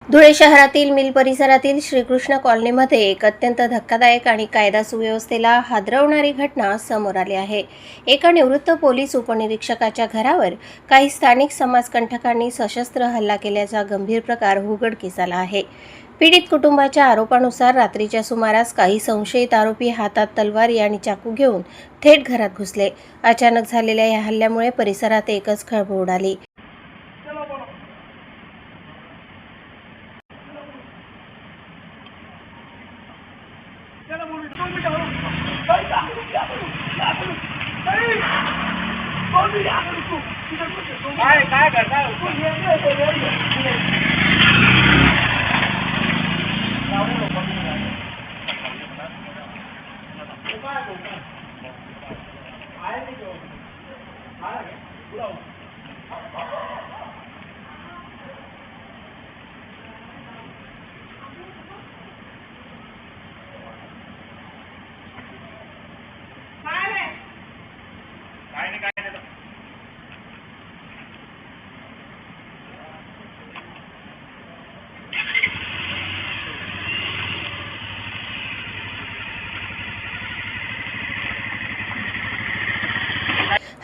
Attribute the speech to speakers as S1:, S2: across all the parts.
S1: धुळे शहरातील मिल परिसरातील श्रीकृष्ण कॉलनीमध्ये एक अत्यंत धक्कादायक आणि कायदा सुव्यवस्थेला हादरवणारी घटना समोर आली आहे। एका निवृत्त पोलीस उपनिरीक्षकाच्या घरावर काही स्थानिक समाजकंटकांनी सशस्त्र हल्ला केल्याचा गंभीर प्रकार उघडकीस आला आहे। पीडित कुटुंबाच्या आरोपानुसार रात्रीच्या सुमारास काही संशयित आरोपी हातात तलवारी आणि चाकू घेऊन थेट घरात घुसले। अचानक झालेल्या या हल्ल्यामुळे परिसरात एकच खळबळ उडाली।
S2: काय करता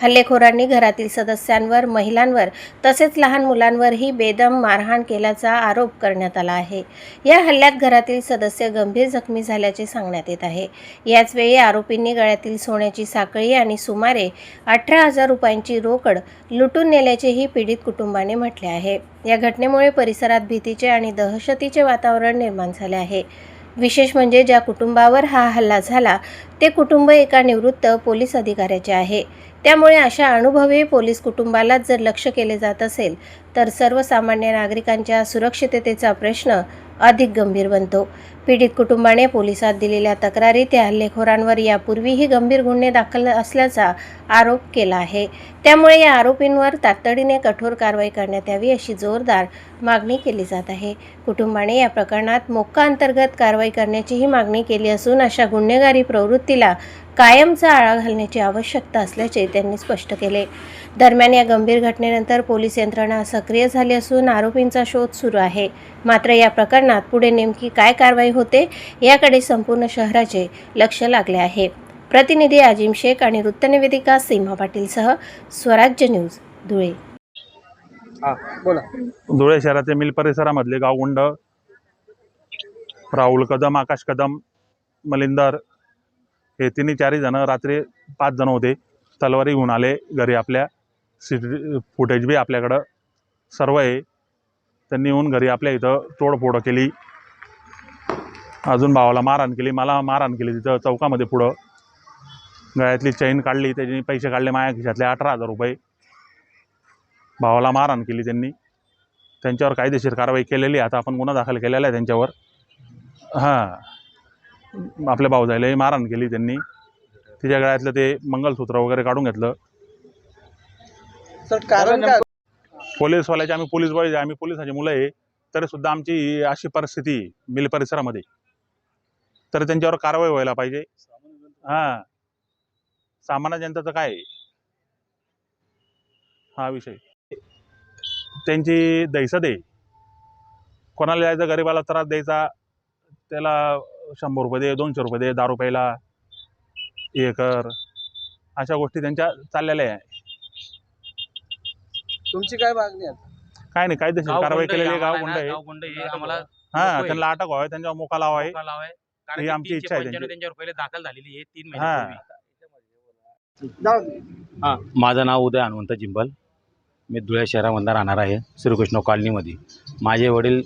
S1: हल्लेखोरांनी घरातील सदस्यांवर, महिलांवर तसेच लहान मुलांवरही बेदम मारहाण केल्याचा आरोप करण्यात आला आहे। या हल्ल्यात घरातील सदस्य गंभीर जखमी झाल्याचे सांगण्यात येत आहे। याचवेळी आरोपींनी गळ्यातील सोन्याची साखळी आणि सुमारे 18,000 रुपयांची रोकड लुटून नेल्याचेही पीडित कुटुंबाने म्हटले आहे। या घटनेमुळे परिसरात भीतीचे आणि दहशतीचे वातावरण निर्माण झाले आहे। विशेष म्हणजे ज्या कुटुंबावर हा हल्ला झाला ते कुटुंब एका निवृत्त पोलीस अधिकाऱ्याचे आहे। त्यामुळे अशा अनुभवी पोलीस कुटुंबाला जर लक्ष केले जात असेल तर सर्वसामान्य नागरिकांच्या सुरक्षिततेचा प्रश्न अधिक गंभीर बनतो। पीडित कुटुंबाने पोलिसात दिलेल्या तक्रारीत या हल्लेखोरांवर यापूर्वीही गंभीर गुन्हे दाखल असल्याचा आरोप केला आहे। त्यामुळे या आरोपींवर तातडीने कठोर कारवाई करण्यात यावी अशी जोरदार मागणी केली जात आहे। कुटुंबाने या प्रकरणात मोक्का अंतर्गत कारवाई करण्याचीही मागणी केली असून अशा गुन्हेगारी प्रवृत्तीला कायमचा आळा घालण्याची आवश्यकता असल्याचे त्यांनी स्पष्ट केले। दरम्यान या गंभीर घटनेनंतर पोलीस यंत्रणा सक्रिय झाली असून आरोपींचा शोध सुरू आहे। मात्र या प्रकरणात पुढे नेमकी काय कारवाई होते याकडे संपूर्ण शहराचे लक्ष लागले आहे। प्रतिनिधी आजिम शेख आणि वृत्तनिवेदिका सीमा पाटीलसह स्वराज्य न्यूज धुळे।
S3: धुळे शहरातील मिल परिसरामधले गावगुंड राहुल कदम, आकाश कदम, मलिंदर हे तिन्ही चारही जण रात्री 5 जण होते, तलवारी घेऊन आले घरी। आपल्या फुटेज बी आपल्याकडं सर्व आहे। त्यांनी येऊन घरी आपल्या इथं तोडफोड केली, अजून भावाला मारहाण केली, मला मारहाण केली तिथं चौकामध्ये। पुढं गळ्यातली चैन काढली, त्याची पैसे काढले माझ्या खिशातले 18,000 रुपये। भावाला मारहाण केली त्यांनी। त्यांच्यावर कायदेशीर कारवाई केलेली, आता आपण गुन्हा दाखल केलेला आहे त्यांच्यावर। आपल्या भाऊजाईलाही मारहाण केली त्यांनी, तिच्या गळ्यातलं ते मंगलसूत्र वगैरे काढून घेतलं।
S2: सर कारण काय?
S3: पोलीसवाल्याचे आम्ही पोलीस बॉय, आम्ही पोलिसाची मुलं आहे, तरी सुद्धा आमची अशी परिस्थिती मिल परिसरामध्ये, तर त्यांच्यावर कारवाई व्हायला पाहिजे। सामान्य जनतेचं काय हा विषय, त्यांची दहशत आहे। कोणाला जायचं गरीबाला त्रास द्यायचा, त्याला 100 रुपये दे, 200 रुपये दे, दारू प्यायला हे कर, अशा गोष्टी त्यांच्या चाललेल्या आहे।
S2: तुमची काय मागणी आहे?
S3: काय नाही, कायदेशीर कारवाई केलेली गावगुंड आहे।
S4: आम्हाला
S3: त्यांना अटक व्हावी, त्यांच्यावर मोका लावाय, ही आमची इच्छा आहे त्यांची।
S4: त्यांच्यावर पहिले दाखल झालेली आहे 3
S3: हा
S4: महिन्यापूर्वी। माझं नाव उदय हनुमंत जिंबल, मी धुळे शहरामध्ये राहणार आहे, श्रीकृष्ण कॉलनीमध्ये। माझे वडील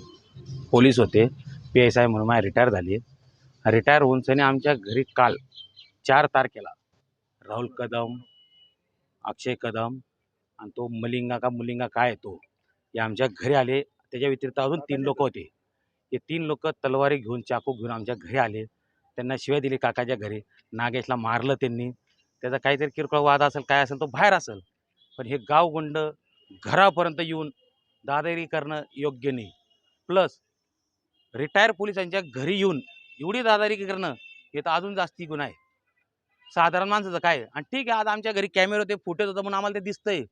S4: पोलीस होते, PSI म्हणून माझे रिटायर झाले। रिटायर होऊन सनी आमच्या घरी काल 4 तारखेला राहुल कदम, अक्षय कदम आणि तो मुलिंगा काय तो, हे आमच्या घरी आले। त्याच्या व्यतिरिक्त अजून 3 लोक होते। हे 3 लोक तलवारी घेऊन, चाकू घेऊन आमच्या घरी आले। त्यांना शिव्या दिली काकाच्या घरी, नागेशला मारलं त्यांनी। त्याचा काहीतरी किरकोळ वाद असेल, काय असेल तो बाहेर असेल, पण हे गावगुंड घरापर्यंत येऊन दादागिरी करणं योग्य नाही। प्लस रिटायर पोलिसांच्या घरी येऊन एवढी दादागिरी करणं हे तर अजून जास्ती गुन्हा आहे। साधारण माणसाचं काय, आणि ठीक आहे, आज आमच्या घरी कॅमेरा होते, फुटेज होतं म्हणून आम्हाला ते दिसतंय।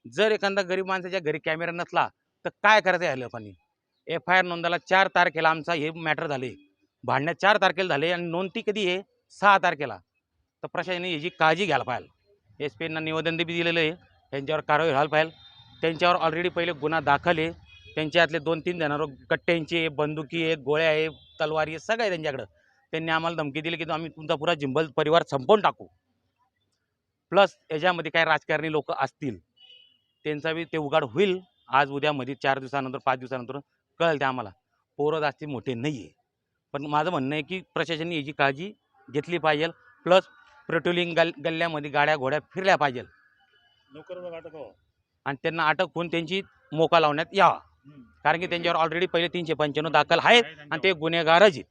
S4: जर एखादा गरीब माणसाच्या घरी कॅमेरा नसला तर काय करायचं ह्या लोकांनी? FIR नोंदायला 4 तारखेला आमचा हे मॅटर झाले, भांडण्यात 4 तारखेला झाले आणि नोंदी कधी आहे 6 तारखेला. तर प्रशासनाने याची काळजी घ्यायला पाहिजे. SP ना निवेदन बी दिलेलं आहे, त्यांच्यावर कारवाई व्हायला पाहिजे. त्यांच्यावर ऑलरेडी पहिले गुन्हा दाखल आहे. त्यांच्यातले 2-3 जणांवर कट्ट्यांचे, बंदुकी आहेत, गोळ्या आहे, तलवारी आहे, सगळं आहे त्यांच्याकडं. त्यांनी आम्हाला धमकी दिली की आम्ही तुमचा पुरा जिंबल परिवार संपवून टाकू. प्लस याच्यामध्ये काही राजकारणी लोक असतील, त्यांचा बी ते उघाड होईल आज उद्यामध्ये, 4 दिवसानंतर 5 दिवसानंतर कळेल ते आम्हाला. पोरं जास्ती मोठे नाही आहे, पण माझं म्हणणं आहे की प्रशासनाने याची काळजी घेतली पाहिजे. प्लस पेट्रोलिंग गल्ल्यामध्ये गाड्या घोड्या फिरल्या पाहिजे आणि त्यांना अटक होऊन त्यांची मोका लावण्यात यावा. कारण की त्यांच्यावर ऑलरेडी पहिले 395 दाखल आहेत आणि ते गुन्हेगारच आहेत.